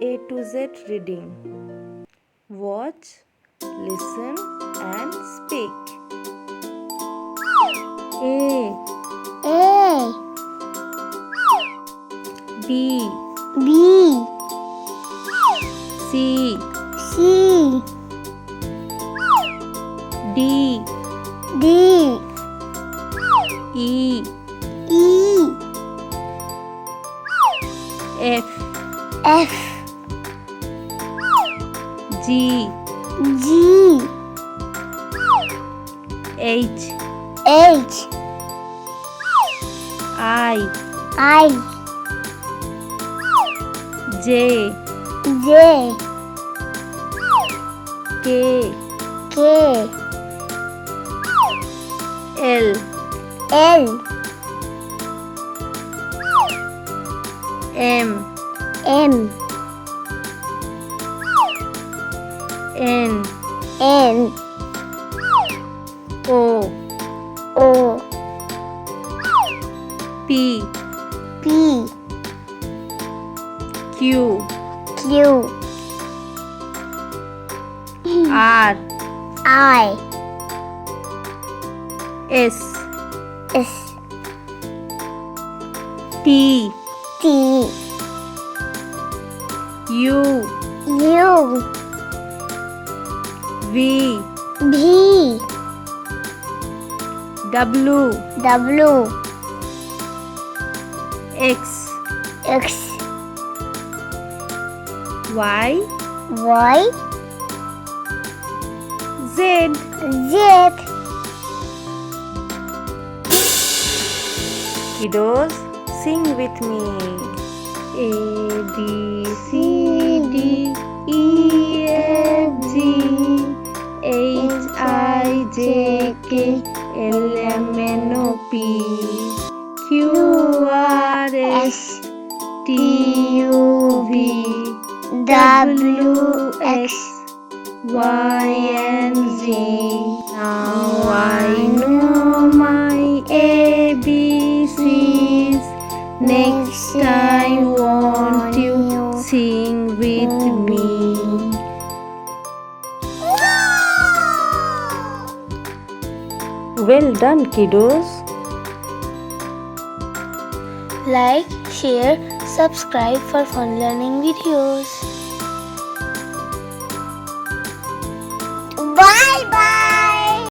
A to Z reading. Watch, listen and speak. A B C D E F G H I J K L M N O P Q R S T U V W X Y Z. Kiddos, sing with me. A B C D E F G H I J K L M N O P Q R S T U V W X Y and Z. Now I know my ABCs. Next I want you sing with me. Well done, kiddos. Like, share, subscribe for fun learning videos.